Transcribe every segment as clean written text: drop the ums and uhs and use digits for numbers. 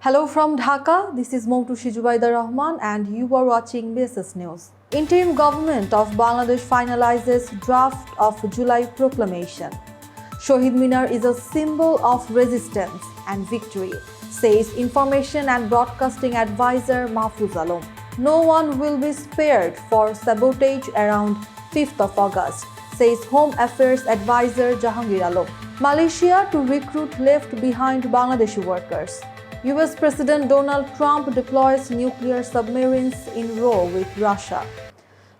Hello from Dhaka, this is Mahfuj Alam and you are watching BSS News. Interim government of Bangladesh finalizes draft of July Proclamation. Shaheed Minar is a symbol of resistance and victory, says Information and Broadcasting Advisor Mahfuj Alam. No one will be spared for sabotage around 5th of August, says Home Affairs Advisor Jahangir. Malaysia to recruit left behind Bangladeshi workers. US President Donald Trump deploys nuclear submarines in row with Russia.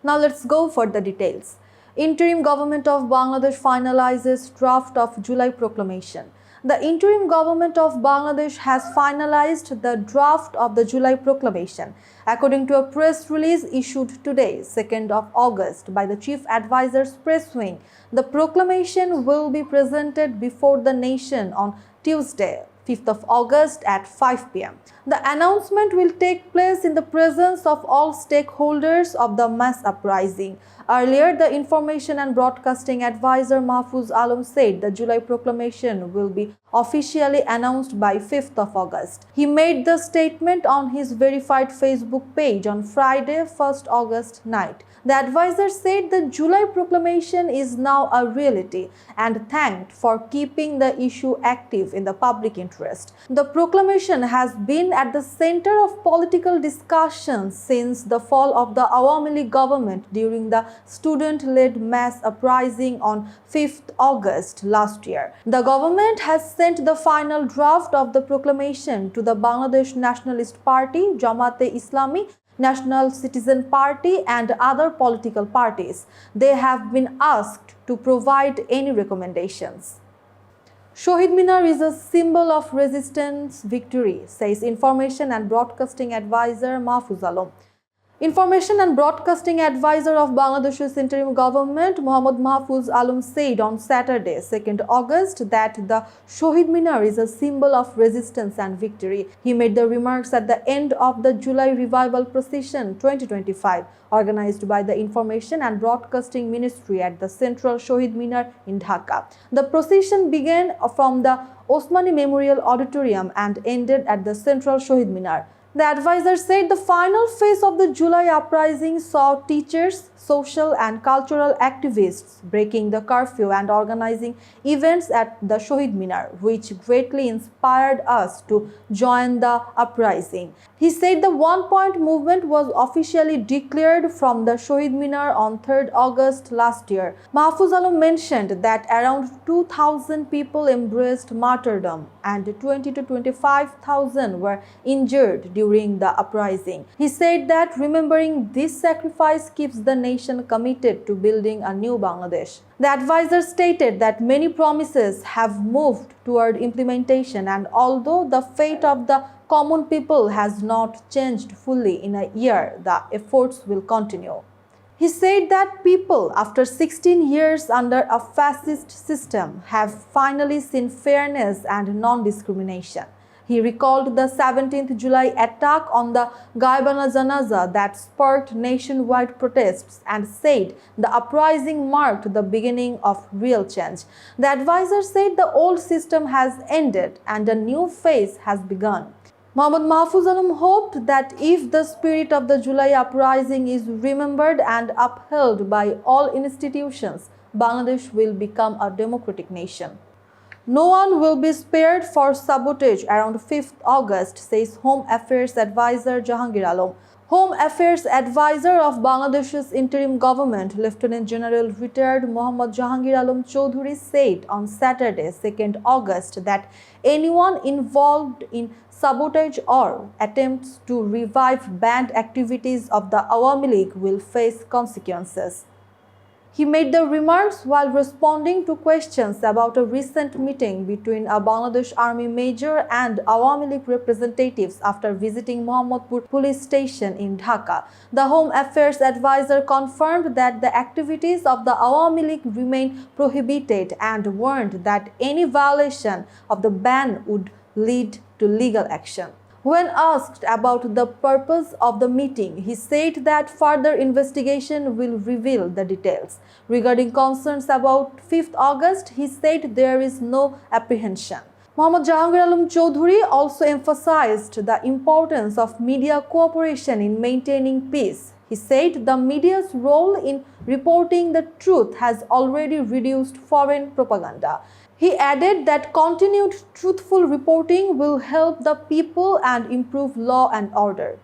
Now let's go for the details. Interim government of Bangladesh finalizes draft of July Proclamation. The interim government of Bangladesh has finalized the draft of the July Proclamation. According to a press release issued today, 2nd of August, by the Chief Advisor's press wing, the proclamation will be presented before the nation on Tuesday, 5th of August at 5 p.m. The announcement will take place in the presence of all stakeholders of the mass uprising. Earlier, the Information and Broadcasting Advisor Mahfuj Alam said the July Proclamation will be officially announced by 5th of August. He made the statement on his verified Facebook page on Friday, 1st August night. The advisor said the July Proclamation is now a reality and thanked for keeping the issue active in the public interest. The proclamation has been at the center of political discussions since the fall of the Awami League government during the student-led mass uprising on 5th August last year. The government has sent the final draft of the proclamation to the Bangladesh Nationalist Party, Jamaate Islami, National Citizen Party and other political parties. They have been asked to provide any recommendations. Shaheed Minar is a symbol of resistance victory, says Information and Broadcasting Advisor Mahfuj Alam. Information and Broadcasting Advisor of Bangladesh's interim government, Mahfuj Alam, said on Saturday, 2nd August, that the Shaheed Minar is a symbol of resistance and victory. He made the remarks at the end of the July Revival Procession 2025, organized by the Information and Broadcasting Ministry at the Central Shaheed Minar in Dhaka. The procession began from the Osmani Memorial Auditorium and ended at the Central Shaheed Minar. The advisor said the final phase of the July uprising saw teachers, social and cultural activists breaking the curfew and organizing events at the Shaheed Minar, which greatly inspired us to join the uprising. He said the one-point movement was officially declared from the Shaheed Minar on 3rd August last year. Mahfuj Alam mentioned that around 2,000 people embraced martyrdom and 20 to 25,000 were injured during the uprising. He said that remembering this sacrifice keeps the nation committed to building a new Bangladesh. The advisor stated that many promises have moved toward implementation, and although the fate of the common people has not changed fully in a year, the efforts will continue. He said that people, after 16 years under a fascist system, have finally seen fairness and non-discrimination. He recalled the 17th July attack on the Gaibana Janaza that sparked nationwide protests and said the uprising marked the beginning of real change. The advisor said the old system has ended and a new phase has begun. Mahfuj Alam hoped that if the spirit of the July uprising is remembered and upheld by all institutions, Bangladesh will become a democratic nation. No one will be spared for sabotage around 5th August, says Home Affairs Advisor Jahangir. Home Affairs Advisor of Bangladesh's interim government, Lieutenant General retired Jahangir Chowdhury, said on Saturday, 2nd August, that anyone involved in sabotage or attempts to revive banned activities of the Awami League will face consequences. He made the remarks while responding to questions about a recent meeting between a Bangladesh Army major and Awami League representatives after visiting Mohammadpur police station in Dhaka. The Home Affairs Advisor confirmed that the activities of the Awami League remain prohibited and warned that any violation of the ban would lead to legal action. When asked about the purpose of the meeting, he said that further investigation will reveal the details. Regarding concerns about 5th August, he said there is no apprehension. Jahangir Chowdhury also emphasized the importance of media cooperation in maintaining peace. He said the media's role in reporting the truth has already reduced foreign propaganda. He added that continued truthful reporting will help the people and improve law and order.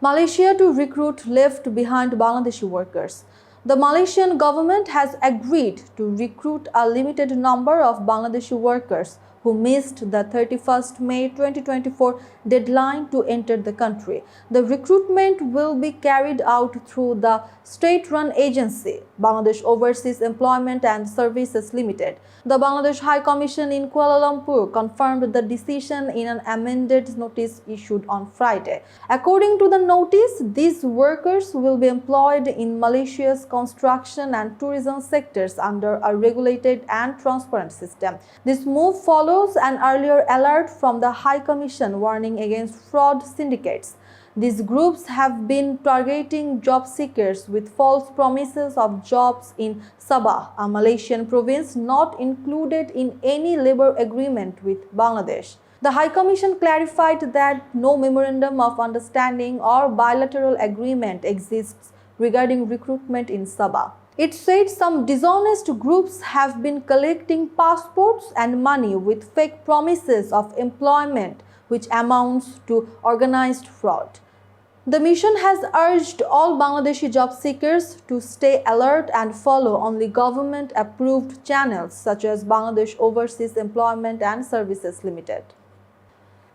Malaysia to recruit left behind Bangladeshi workers. The Malaysian government has agreed to recruit a limited number of Bangladeshi workers who missed the 31st May 2024 deadline to enter the country. The recruitment will be carried out through the state-run agency, Bangladesh Overseas Employment and Services Limited. The Bangladesh High Commission in Kuala Lumpur confirmed the decision in an amended notice issued on Friday. According to the notice, these workers will be employed in Malaysia's construction and tourism sectors under a regulated and transparent system. This move follows an earlier alert from the High Commission warning against fraud syndicates. These groups have been targeting job seekers with false promises of jobs in Sabah, a Malaysian province not included in any labor agreement with Bangladesh. The High Commission clarified that no memorandum of understanding or bilateral agreement exists regarding recruitment in Sabah. It said some dishonest groups have been collecting passports and money with fake promises of employment, which amounts to organized fraud. The mission has urged all Bangladeshi job seekers to stay alert and follow only government-approved channels such as Bangladesh Overseas Employment and Services Limited.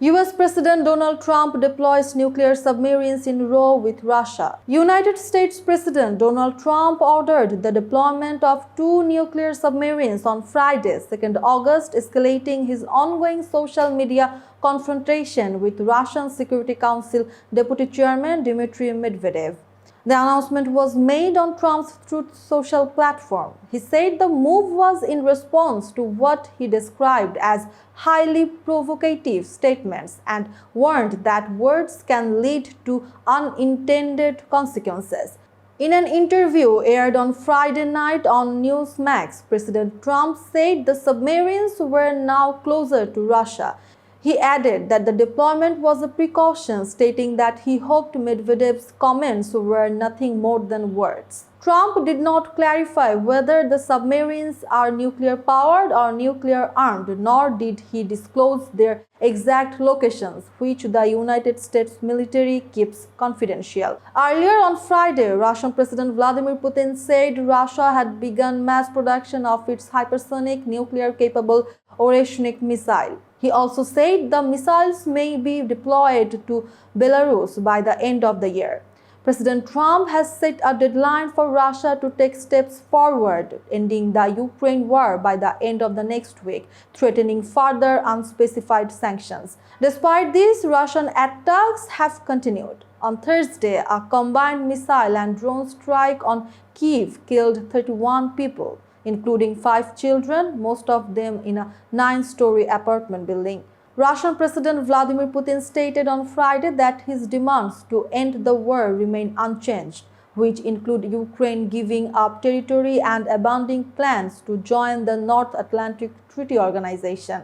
US President Donald Trump deploys nuclear submarines in row with Russia. United States President Donald Trump ordered the deployment of 2 nuclear submarines on Friday, 2nd August, escalating his ongoing social media confrontation with Russian Security Council Deputy Chairman Dmitry Medvedev. The announcement was made on Trump's Truth Social platform. He said the move was in response to what he described as highly provocative statements and warned that words can lead to unintended consequences. In an interview aired on Friday night on Newsmax, President Trump said the submarines were now closer to Russia. He added that the deployment was a precaution, stating that he hoped Medvedev's comments were nothing more than words. Trump did not clarify whether the submarines are nuclear-powered or nuclear-armed, nor did he disclose their exact locations, which the United States military keeps confidential. Earlier on Friday, Russian President Vladimir Putin said Russia had begun mass production of its hypersonic nuclear-capable Oreshnik missile. He also said the missiles may be deployed to Belarus by the end of the year. President Trump has set a deadline for Russia to take steps forward, ending the Ukraine war by the end of the next week, threatening further unspecified sanctions. Despite this, Russian attacks have continued. On Thursday, a combined missile and drone strike on Kyiv killed 31 people, including 5 children, most of them in a 9-story apartment building. Russian President Vladimir Putin stated on Friday that his demands to end the war remain unchanged, which include Ukraine giving up territory and abandoning plans to join the North Atlantic Treaty Organization.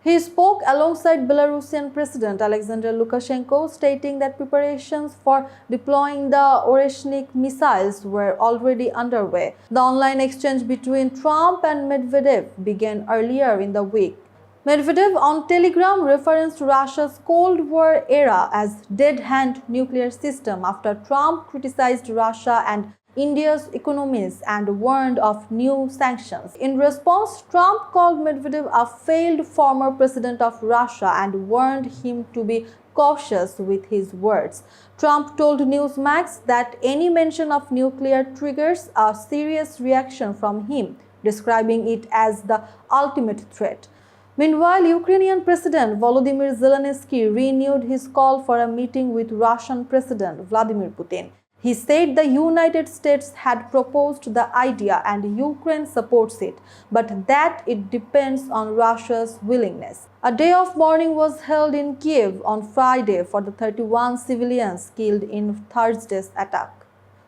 He spoke alongside Belarusian President Alexander Lukashenko, stating that preparations for deploying the Oreshnik missiles were already underway. The online exchange between Trump and Medvedev began earlier in the week. Medvedev on Telegram referenced Russia's Cold War era as dead-hand nuclear system after Trump criticized Russia and India's economies and warned of new sanctions. In response, Trump called Medvedev a failed former president of Russia and warned him to be cautious with his words. Trump told Newsmax that any mention of nuclear triggers a serious reaction from him, describing it as the ultimate threat. Meanwhile, Ukrainian President Volodymyr Zelensky renewed his call for a meeting with Russian President Vladimir Putin. He said the United States had proposed the idea and Ukraine supports it, but that it depends on Russia's willingness. A day of mourning was held in Kiev on Friday for the 31 civilians killed in Thursday's attack.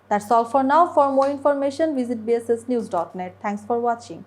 That's all for now. For more information, visit bssnews.net. Thanks for watching.